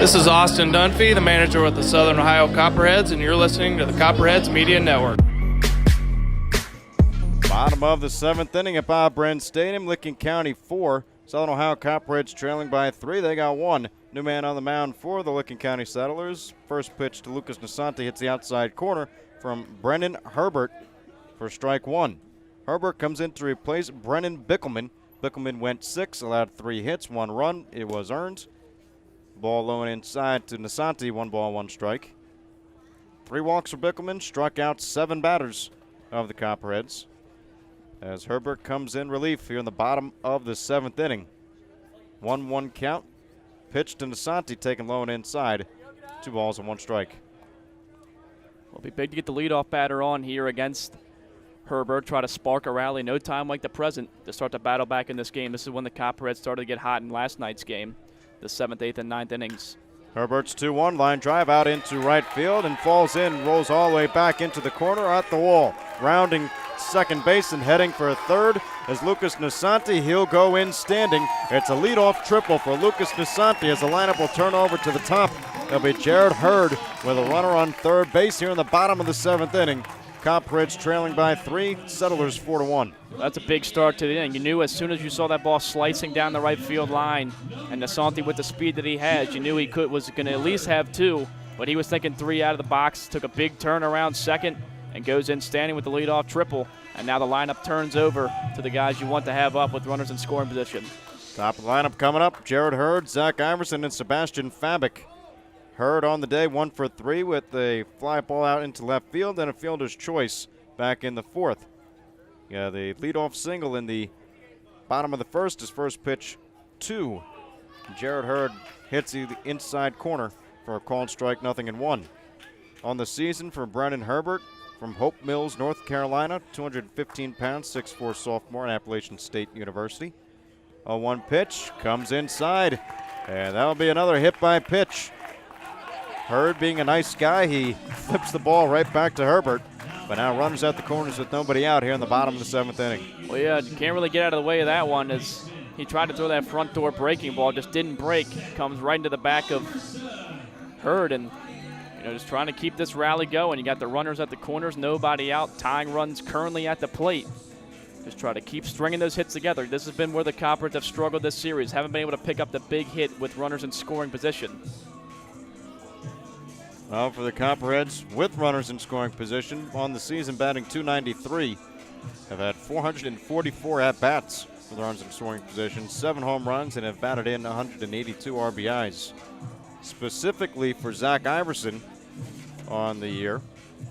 This is Austin Dunphy, the manager with the Southern Ohio Copperheads, and you're listening to the Copperheads Media Network. Bottom of the seventh inning at Bob Bren Stadium, Licking County 4. Southern Ohio Copperheads trailing by 3. They got one. New man on the mound for the Licking County Settlers. First pitch to Lucas Nasante hits the outside corner from Brennan Herbert for strike one. Herbert comes in to replace Brennan Bickelman. Bickelman went 6, allowed 3 hits, 1 run. It was earned. Ball low and inside to Nasante, 1 ball, 1 strike. 3 walks for Bickelman, struck out 7 batters of the Copperheads, as Herbert comes in relief here in the bottom of the 7th inning. 1-1 count. Pitch to Nasante, taken low and inside. 2 balls and 1 strike. It'll be big to get the leadoff batter on here against Herbert. Try to spark a rally. No time like the present to start the battle back in this game. This is when the Copperheads started to get hot in last night's game, the 7th, 8th, and 9th innings. Herbert's 2-1 line drive out into right field and falls in, rolls all the way back into the corner at the wall. Rounding second base and heading for third is Lucas Nasante. He'll go in standing. It's a leadoff triple for Lucas Nasante as the lineup will turn over to the top. There'll be Jared Hurd with a runner on third base here in the bottom of the 7th inning. Copperheads trailing by 3, Settlers 4-1. That's a big start to the inning. You knew as soon as you saw that ball slicing down the right field line, and Nasante with the speed that he has, you knew he was going to at least have 2, but he was thinking 3 out of the box. Took a big turn around second and goes in standing with the leadoff triple. And now the lineup turns over to the guys you want to have up with runners in scoring position. Top of the lineup coming up, Jared Hurd, Zach Iverson, and Sebastian Fabic. Hurd on the day, 1 for 3 with a fly ball out into left field and a fielder's choice back in the 4th. Yeah, the leadoff single in the bottom of the 1st, his first pitch 2. Jared Hurd hits the inside corner for a called strike, 0-1. On the season for Brennan Herbert from Hope Mills, North Carolina, 215 pounds, 6'4" sophomore at Appalachian State University. A 1 pitch comes inside, and that'll be another hit by pitch. Hurd, being a nice guy, he flips the ball right back to Herbert, but now runners at the corners with nobody out here in the bottom of the 7th inning. Well, yeah, you can't really get out of the way of that one as he tried to throw that front door breaking ball, just didn't break. Comes right into the back of Hurd, and just trying to keep this rally going. You got the runners at the corners, nobody out, tying runs currently at the plate. Just try to keep stringing those hits together. This has been where the Copperheads have struggled this series. Haven't been able to pick up the big hit with runners in scoring position. Well, for the Copperheads, with runners in scoring position, on the season batting .293, have had 444 at-bats with runners in scoring position, 7 home runs, and have batted in 182 RBIs. Specifically for Zach Iverson on the year,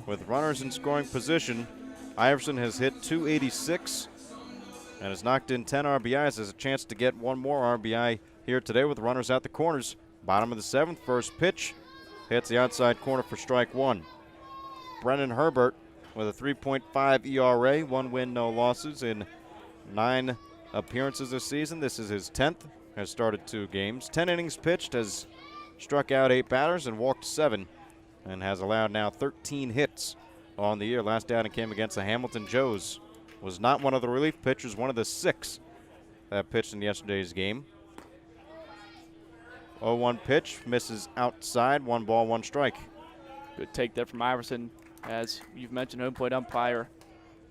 with runners in scoring position, Iverson has hit .286 and has knocked in 10 RBIs. Has a chance to get 1 more RBI here today with runners at the corners. Bottom of the 7th, first pitch. Hits the outside corner for strike 1. Brennan Herbert with a 3.5 ERA, 1 win, no losses in 9 appearances this season. This is his 10th, has started 2 games. 10 innings pitched, has struck out 8 batters and walked 7, and has allowed now 13 hits on the year. Last outing came against the Hamilton Joes. Was not one of the relief pitchers, one of the 6 that pitched in yesterday's game. 0-1 pitch, misses outside, 1 ball, 1 strike. Good take there from Iverson. As you've mentioned, home plate umpire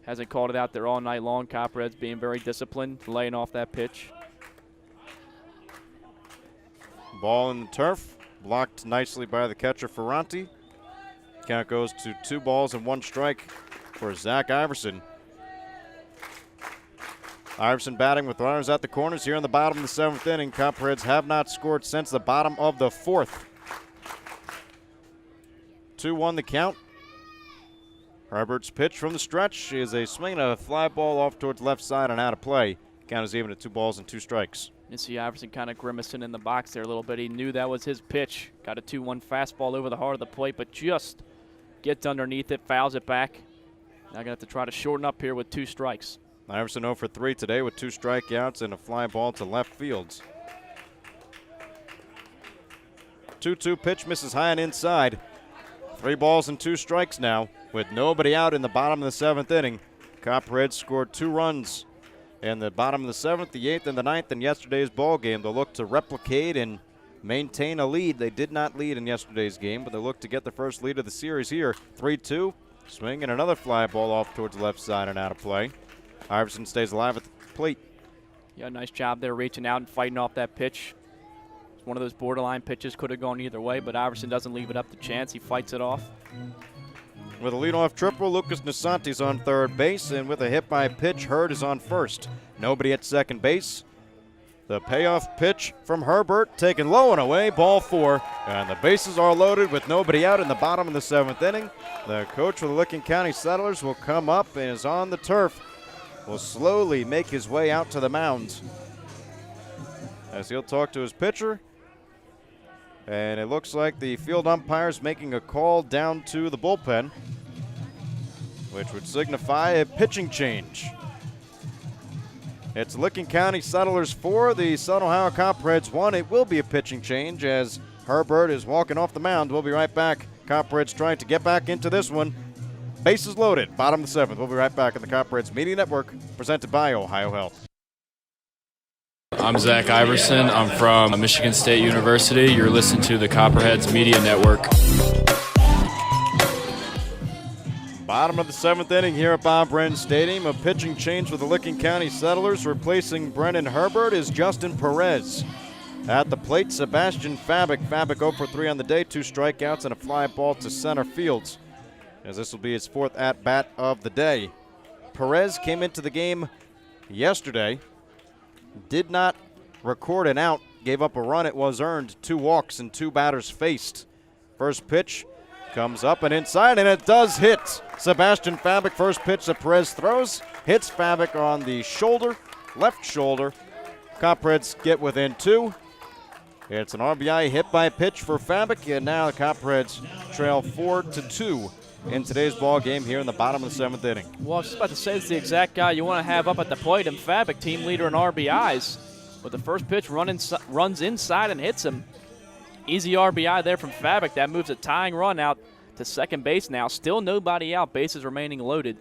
hasn't called it out there all night long. Copperheads being very disciplined, laying off that pitch. Ball in the turf, blocked nicely by the catcher Ferranti. Count goes to 2 balls and 1 strike for Zach Iverson. Iverson batting with runners at the corners here in the bottom of the 7th inning. Copperheads have not scored since the bottom of the 4th. 2-1 the count. Herbert's pitch from the stretch is a swing and a fly ball off towards left side and out of play. Count is even at 2 balls and 2 strikes. You see Iverson kind of grimacing in the box there a little bit. He knew that was his pitch. Got a 2-1 fastball over the heart of the plate, but just gets underneath it, fouls it back. Now going to have to try to shorten up here with 2 strikes. Iverson 0 for 3 today with 2 strikeouts and a fly ball to left field. 2-2 pitch misses high and inside. 3 balls and 2 strikes now with nobody out in the bottom of the 7th inning. Copperheads scored 2 runs in the bottom of the 7th, the 8th, and the 9th in yesterday's ball game. They'll look to replicate and maintain a lead. They did not lead in yesterday's game, but they look to get the first lead of the series here. 3-2. Swing and another fly ball off towards the left side and out of play. Iverson stays alive at the plate. Yeah, nice job there reaching out and fighting off that pitch. It's one of those borderline pitches, could have gone either way, but Iverson doesn't leave it up to chance. He fights it off. With a leadoff triple, Lucas Nasante's on third base, and with a hit by pitch, Hurd is on first. Nobody at second base. The payoff pitch from Herbert, taken low and away, ball 4, and the bases are loaded with nobody out in the bottom of the 7th inning. The coach for the Licking County Settlers will come up and is on the turf. Will slowly make his way out to the mound as he'll talk to his pitcher. And it looks like the field umpire's making a call down to the bullpen, which would signify a pitching change. It's Licking County Settlers 4, the Southern Ohio Copperheads 1. It will be a pitching change as Herbert is walking off the mound. We'll be right back. Copperheads trying to get back into this one. Bases loaded, bottom of the 7th. We'll be right back on the Copperheads Media Network, presented by Ohio Health. I'm Zach Iverson. I'm from Michigan State University. You're listening to the Copperheads Media Network. Bottom of the 7th inning here at Bob Wren Stadium. A pitching change with the Licking County Settlers. Replacing Brennan Herbert is Justin Perez. At the plate, Sebastian Fabic. Fabic 0 for 3 on the day, 2 strikeouts and a fly ball to center field, as this will be his 4th at-bat of the day. Perez came into the game yesterday, did not record an out, gave up a run. It was earned, 2 walks and 2 batters faced. First pitch comes up and inside, and it does hit. Sebastian Fabic, first pitch that Perez throws, hits Fabic on the shoulder, left shoulder. Copperheads get within 2. It's an RBI hit by pitch for Fabic, and now the Copperheads trail 4-2 in today's ball game here in the bottom of the 7th inning. Well, I was just about to say it's the exact guy you want to have up at the plate, and Fabic, team leader in RBIs. But the first pitch runs inside and hits him. Easy RBI there from Fabic. That moves a tying run out to second base now. Still nobody out, bases remaining loaded.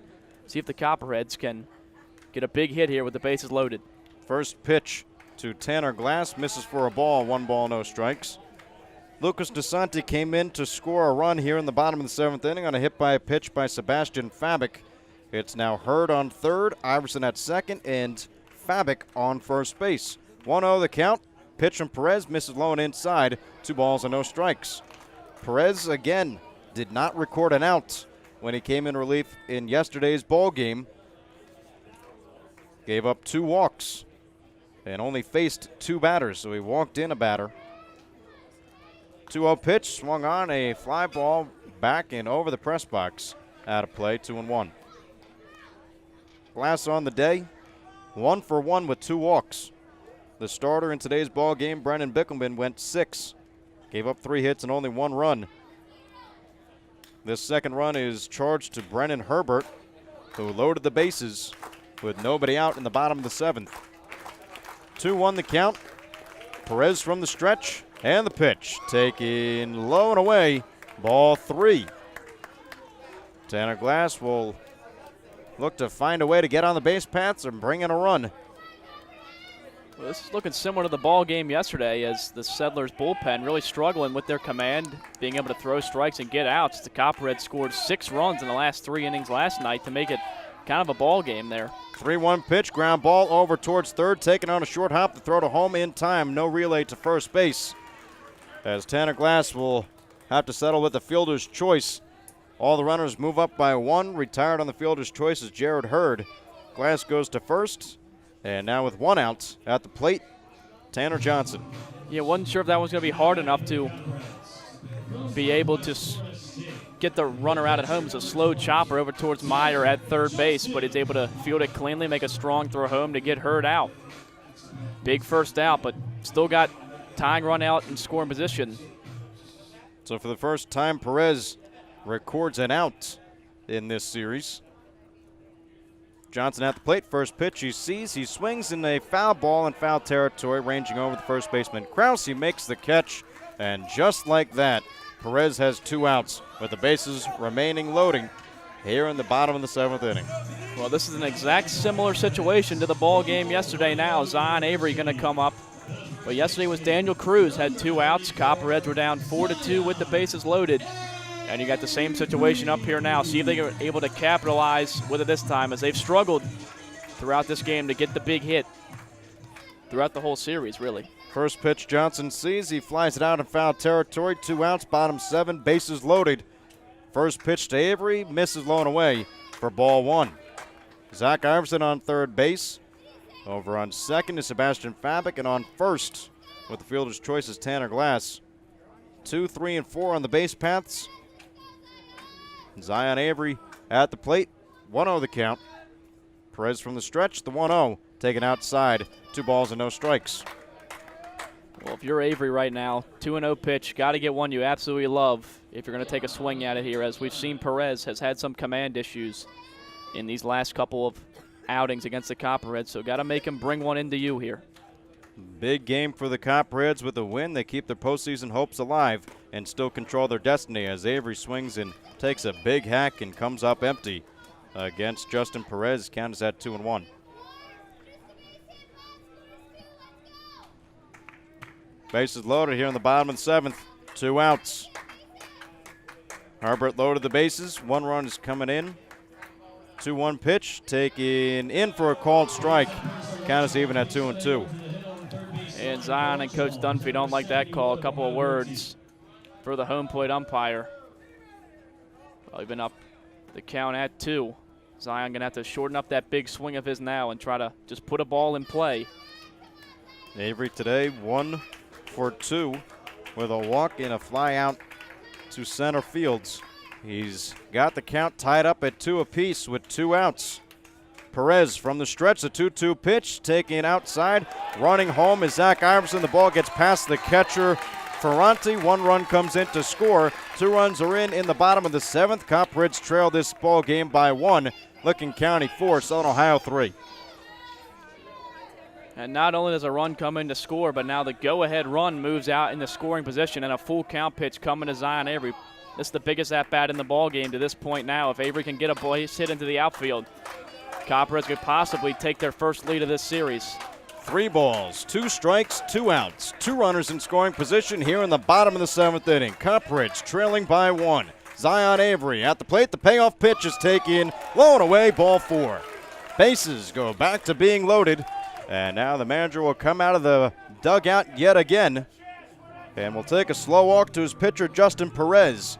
See if the Copperheads can get a big hit here with the bases loaded. First pitch to Tanner Glass, misses for a ball, 1 ball, no strikes. Lucas DeSanti came in to score a run here in the bottom of the 7th inning on a hit by a pitch by Sebastian Fabic. It's now Hurd on third, Iverson at second, and Fabic on first base. 1-0 the count. Pitch from Perez, misses low and inside, 2 balls and no strikes. Perez again did not record an out when he came in relief in yesterday's ball game. Gave up 2 walks and only faced 2 batters, so he walked in a batter. 2-0 pitch, swung on, a fly ball back and over the press box. Out of play, 2-1. Glass on the day, 1 for 1 with 2 walks. The starter in today's ball game, Brennan Bickelman, went 6. Gave up 3 hits and only 1 run. This second run is charged to Brennan Herbert, who loaded the bases with nobody out in the bottom of the 7th. 2-1 the count. Perez from the stretch, and the pitch taken low and away, ball 3. Tanner Glass will look to find a way to get on the base paths and bring in a run. Well, this is looking similar to the ball game yesterday, as the Settlers bullpen really struggling with their command, being able to throw strikes and get outs. The Copperheads scored 6 runs in the last 3 innings last night to make it kind of a ball game there. 3-1 pitch, ground ball over towards third, taken on a short hop to throw to home in time. No relay to first base, as Tanner Glass will have to settle with the fielder's choice. All the runners move up by 1. Retired on the fielder's choice is Jared Hurd. Glass goes to first, and now with 1 out at the plate, Tanner Johnson. Yeah, wasn't sure if that was going to be hard enough to be able to get the runner out at home. It's a slow chopper over towards Meyer at third base, but it's able to field it cleanly, make a strong throw home to get Hurd out. Big first out, but still got tying run out in scoring position. So for the first time, Perez records an out in this series. Johnson at the plate, first pitch he sees, he swings in a foul ball in foul territory, ranging over the first baseman Krause. He makes the catch, and just like that, Perez has 2 outs with the bases remaining loading here in the bottom of the 7th inning. Well, this is an exact similar situation to the ball game yesterday now. Zion Avery going to come up But yesterday was Daniel Cruz, had 2 outs. Copperheads were down 4-2 with the bases loaded. And you got the same situation up here now. See if they are able to capitalize with it this time, as they've struggled throughout this game to get the big hit throughout the whole series, really. First pitch, Johnson sees. He flies it out in foul territory. 2 outs, bottom 7, bases loaded. First pitch to Avery, misses low and away for ball 1. Zach Iverson on third base. Over on second is Sebastian Fabic, and on first with the fielder's choice is Tanner Glass. 2, 3, and 4 on the base paths. Zion Avery at the plate. 1-0 the count. Perez from the stretch, the 1-0, taken outside. 2 balls and no strikes. Well, if you're Avery right now, 2-0 pitch, got to get one you absolutely love if you're going to take a swing at it here, as we've seen Perez has had some command issues in these last couple of outings against the Copperheads, so got to make him bring one into you here. Big game for the Copperheads. With a win, they keep their postseason hopes alive and still control their destiny, as Avery swings and takes a big hack and comes up empty against Justin Perez. Count is at 2-1. Bases loaded here in the bottom of the 7th. 2 outs. Harbert loaded the bases. 1 run is coming in. 2-1 pitch, taken in for a called strike. Count is even at 2-2. And Zion and Coach Dunphy don't like that call. A couple of words for the home plate umpire. Well, even up the count at 2. Zion going to have to shorten up that big swing of his now and try to just put a ball in play. Avery today 1 for 2 with a walk and a fly out to center fields. He's got the count tied up at 2 apiece with 2 outs. Perez from the stretch, the 2-2 pitch, taking outside. Running home is Zach Iverson. The ball gets past the catcher, Ferranti. 1 run comes in to score. 2 runs are in the bottom of the 7th. Copperheads trail this ball game by 1. Licking County 4, Southern Ohio 3. And not only does a run come in to score, but now the go-ahead run moves out in the scoring position, and a full count pitch coming to Zion Avery. This is the biggest at-bat in the ball game to this point now. If Avery can get a base hit into the outfield, Copperheads could possibly take their first lead of this series. 3 balls, 2 strikes, 2 outs. 2 runners in scoring position here in the bottom of the 7th inning. Copperheads trailing by 1. Zion Avery at the plate. The payoff pitch is taken low and away, ball 4. Bases go back to being loaded. And now the manager will come out of the dugout yet again and will take a slow walk to his pitcher, Justin Perez.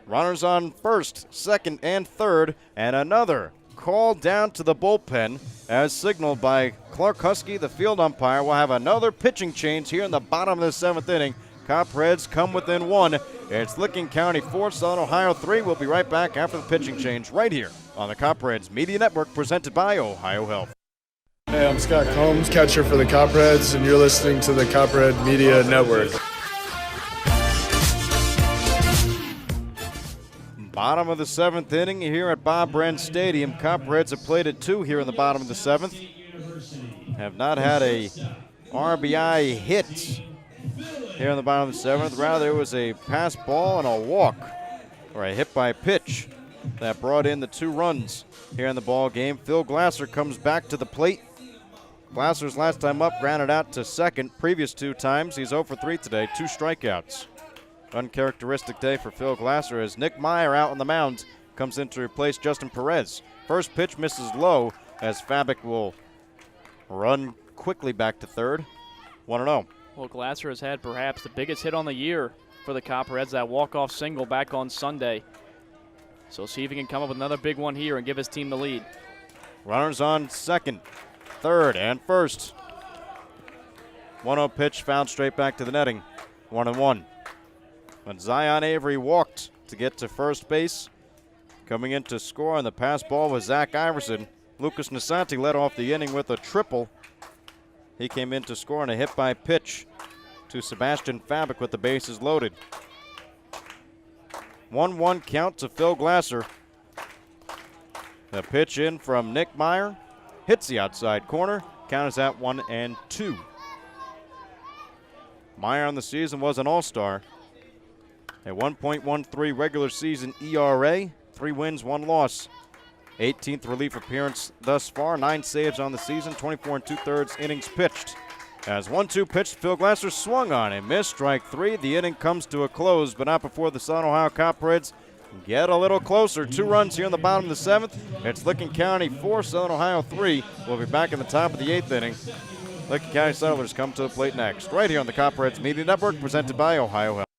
Runners on first, second, and third, and another call down to the bullpen as signaled by Clark Husky, the field umpire. Will have another pitching change here in the bottom of the 7th inning. Copperheads come within 1. It's Licking County 4, Southern Ohio 3. We'll be right back after the pitching change right here on the Copperheads Media Network, presented by Ohio Health. Hey, I'm Scott Combs, catcher for the Copperheads, and you're listening to the Copperhead Media Network. Bottom of the 7th inning here at Bob Wren Stadium. Copperheads have played at 2 here in the bottom of the 7th. Have not had a RBI hit here in the bottom of the 7th. Rather, it was a pass ball and a walk, or a hit by pitch, that brought in the 2 runs here in the ball game. Phil Glasser comes back to the plate. Glasser's last time up grounded out to second. Previous 2 times, he's 0 for 3 today, 2 strikeouts. Uncharacteristic day for Phil Glasser as Nick Meyer out on the mound comes in to replace Justin Perez. First pitch misses low as Fabic will run quickly back to third. 1-0. Well, Glasser has had perhaps the biggest hit on the year for the Copperheads, that walk-off single back on Sunday. So see if he can come up with another big one here and give his team the lead. Runners on second, third, and first. 1-0 pitch fouled straight back to the netting. 1-1. When Zion Avery walked to get to first base, coming in to score on the pass ball was Zach Iverson. Lucas Nasanti led off the inning with a triple. He came in to score on a hit by pitch to Sebastian Fabic with the bases loaded. 1-1 count to Phil Glasser. The pitch in from Nick Meyer hits the outside corner. Count is at 1-2. Meyer on the season was an all-star. A 1.13 regular season ERA, 3 wins, 1 loss. 18th relief appearance thus far, 9 saves on the season, 24 2/3 innings pitched. As 1-2 pitch, Phil Glasser swung on and missed. Strike 3. The inning comes to a close, but not before the Southern Ohio Copperheads get a little closer. 2 runs here in the bottom of the 7th. It's Licking County 4, Southern Ohio 3. We'll be back in the top of the 8th inning. Licking County Settlers come to the plate next, right here on the Copperheads Media Network, presented by Ohio Health.